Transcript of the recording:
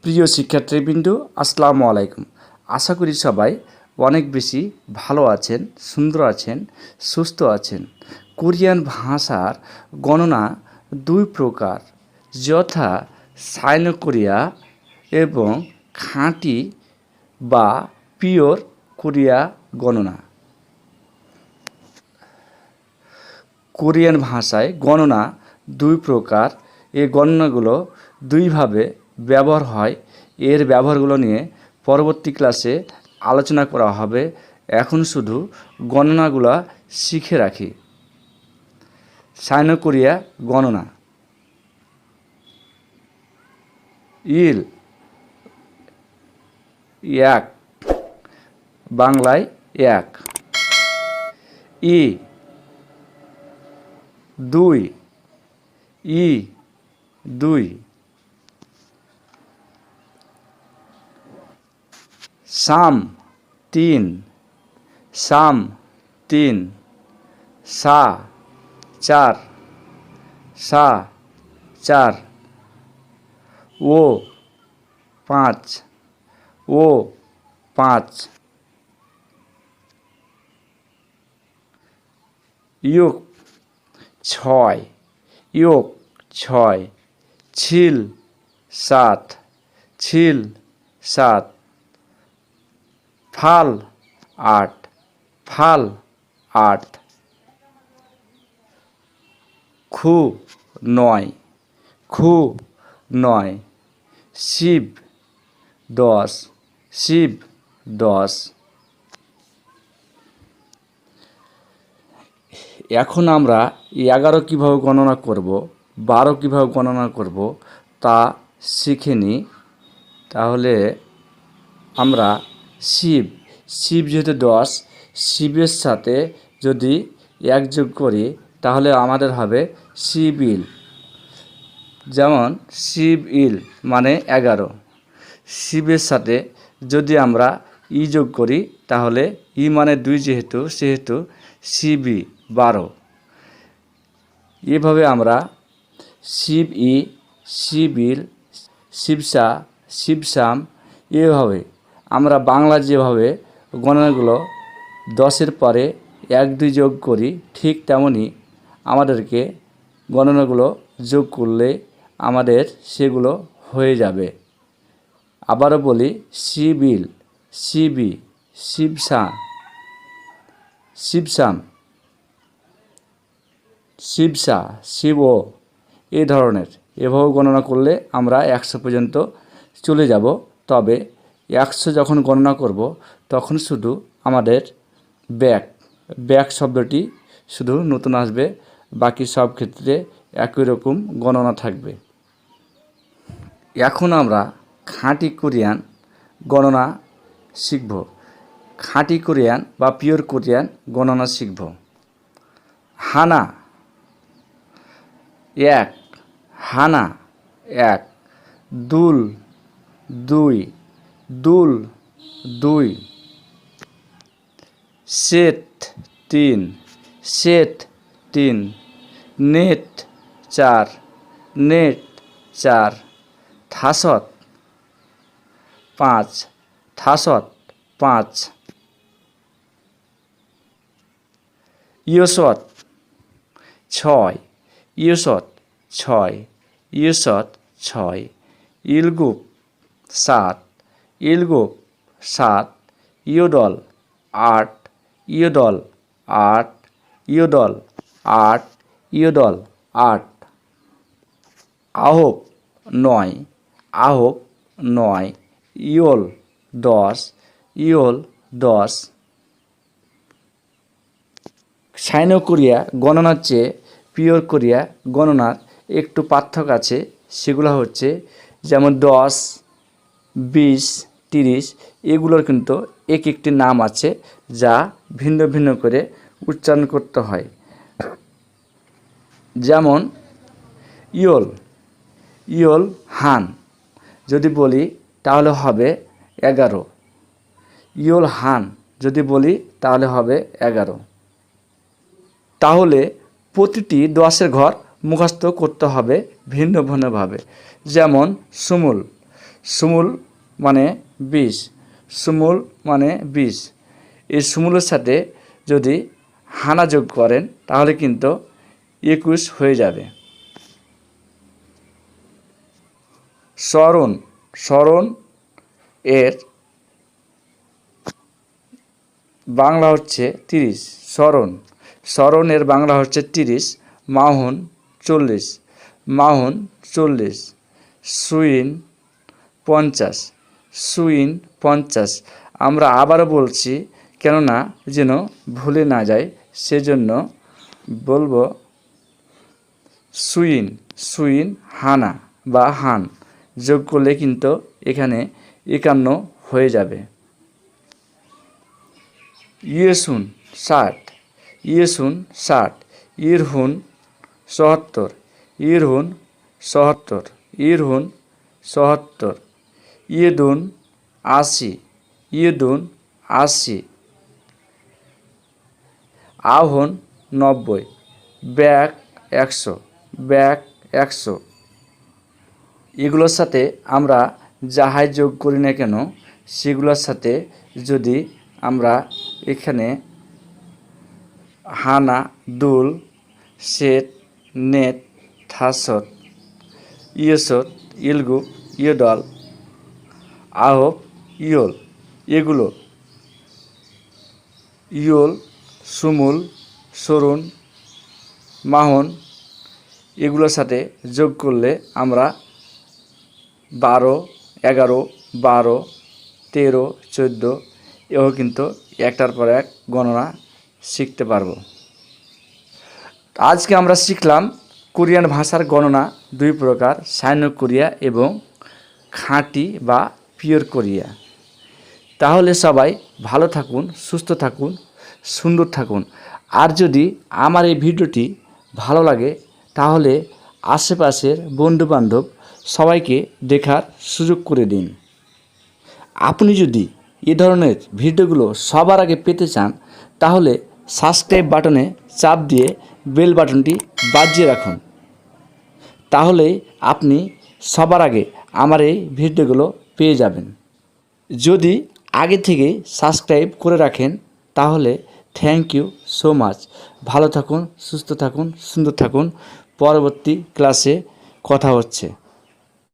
প্রিয় শিক্ষার্থীবৃন্দ, আসসালামু আলাইকুম। আশা করি সবাই অনেক বেশি ভালো আছেন, সুন্দর আছেন, সুস্থ আছেন। কোরিয়ান ভাষার গণনা দুই প্রকার, যথা সাইনো কোরিয়া এবং খাঁটি বা পিওর কোরিয়া গণনা। কোরিয়ান ভাষায় গণনা দুই প্রকার। এই গণনাগুলো দুইভাবে ব্যবহার হয়। এর ব্যবহারগুলো নিয়ে পরবর্তী ক্লাসে আলোচনা করা হবে। এখন শুধু গণনাগুলো শিখে রাখি। সাইনো কোরিয়া গণনা: ইল এক, বাংলায় এক। ই দুই, ই দুই। সাম তিন, সাম তিন। সা চার, সা চার। ও পাঁচ, ও পাঁচ। ইয়োক ছয়, ইয়োক ছয়। ছিল সাত, ছিল সাত। ফাল আট, ফাল আট। খু নয়, খু নয়। শিব দশ, শিব দশ। এখন আমরা 11 কীভাবে গণনা করব, 12 কীভাবে গণনা করব তা শিখে নিই। তাহলে আমরা শিব, শিব যেহেতু 10, শিবের সাথে যদি 1 যোগ করি তাহলে আমাদের হবে শিবিল। যেমন শিব ইল মানে 11। শিবের সাথে যদি আমরা ই যোগ করি তাহলে ই মানে 2 সেহেতু শিবি 12। এভাবে আমরা শিব ই, শিবিল, শিবসা, শিবসাম, এভাবে আমরা বাংলা যেভাবে গণনাগুলো 10-এর পরে 1-2 যোগ করি, ঠিক তেমনই আমাদেরকে গণনাগুলো যোগ করলে আমাদের সেগুলো হয়ে যাবে। আবারও বলি, শিবিল, শিবি, শিবসা, শিবসাম, শিবসা, শিব, এই ধরনের। এভাবে গণনা করলে আমরা 100 পর্যন্ত চলে যাব। তবে 100 যখন গণনা করব তখন শুধু আমাদের ব্যাক, ব্যাক শব্দটি শুধু নতুন আসবে, বাকি সব ক্ষেত্রে একই রকম গণনা থাকবে। এখন আমরা খাঁটি কোরিয়ান গণনা শিখব। খাঁটি কোরিয়ান বা পিওর কোরিয়ান গণনা শিখব। হানা এক, হানা এক। দুল দুই, দুল দুই। সেট তিন, সেট তিন। নেট চার, নেট চার। থাসত পাঁচ, থাসত পাঁচ। ইয়সত ছয়, ইয়সত ছয়, ইয়সত ছয়। ইলগুপ সাত, ইলগুপ সাত। ইয়োডল আট, ইয়োডল আট, ইয়োডল আট, ইয়োডল আট। আহোপ নয়, আহোপ নয়। Yellow 10, yellow 10। সাইনো কোরিয়া গণনার চেয়ে পিওর কোরিয়া গণনার একটু পার্থক্য আছে। সেগুলো হচ্ছে যেমন 10, 20, 30 এগুলোর কিন্তু এক একটি নাম আছে যা ভিন্ন ভিন্ন করে উচ্চারণ করতে হয়। যেমন ইয়োল, ইয়োল হান যদি বলি তাহলে হবে 11। ইয়োল হান যদি বলি তাহলে হবে 11। তাহলে প্রতিটি 10-এর ঘর মুখস্থ করতে হবে ভিন্ন ভিন্নভাবে। যেমন সুমুল, সুমুল মানে 20, সুমুল মানে 20। এই সুমুলের সাথে যদি হানা যোগ করেন তাহলে কিন্তু 21 হয়ে যাবে। স্মরণ, স্মরণ এর বাংলা হচ্ছে 30। স্মরণ, স্মরণের বাংলা হচ্ছে 30। মাহন 40, মাহন 40। সুইন 50, সুইন 50। আমরা আবারও বলছি, কেননা যেন ভুলে না যায় সেজন্য বলবো সুইন, সুইন হানা বা হান যোগ করলে কিন্তু এখানে 51 হয়ে যাবে। ইয়েসুন 60, ইয়েসুন 60। ইরহুন 77, ইরহুন 77, ইরহুন 77। ইয়েদুন 80, ইয়েদুন 80। আহন 90, ব্যাক 100, ব্যাক 100। এগুলোর সাথে আমরা যাহাই যোগ করি না কেন সেগুলোর সাথে যদি আমরা এখানে হানা, দুল, সেট, নেট, থাসত, ইয়েসত, ইলগু, ইয়ডল, আহব, ইয়ল, এগুলো ইয়ল, সুমুল, সরুন, মাহন এগুলোর সাথে যোগ করলে আমরা 12, 11, 12, 13, 14 এও কিন্তু একটার পর এক গণনা শিখতে পারবো। আজকে আমরা শিখলাম কোরিয়ান ভাষার গণনা 2 প্রকার, সাইনো কোরিয়া এবং খাঁটি বা পিওর কোরিয়া। তাহলে সবাই ভালো থাকুন, সুস্থ থাকুন, সুন্দর থাকুন। আর যদি আমার এই ভিডিওটি ভালো লাগে তাহলে আশেপাশের বন্ধুবান্ধব সবাইকে দেখার সুযোগ করে দিন। আপনি যদি এ ধরনের ভিডিওগুলো সবার আগে পেতে চান তাহলে সাবস্ক্রাইব বাটনে চাপ দিয়ে বেল বাটনটি বাজিয়ে রাখুন। তাহলে আপনি সবার আগে আমার এই ভিডিওগুলো পেয়ে যাবেন। যদি আগে থেকে সাবস্ক্রাইব করে রাখেন তাহলে থ্যাংক ইউ সো মাচ। ভালো থাকুন, সুস্থ থাকুন, সুন্দর থাকুন। পরবর্তী ক্লাসে কথা হচ্ছে।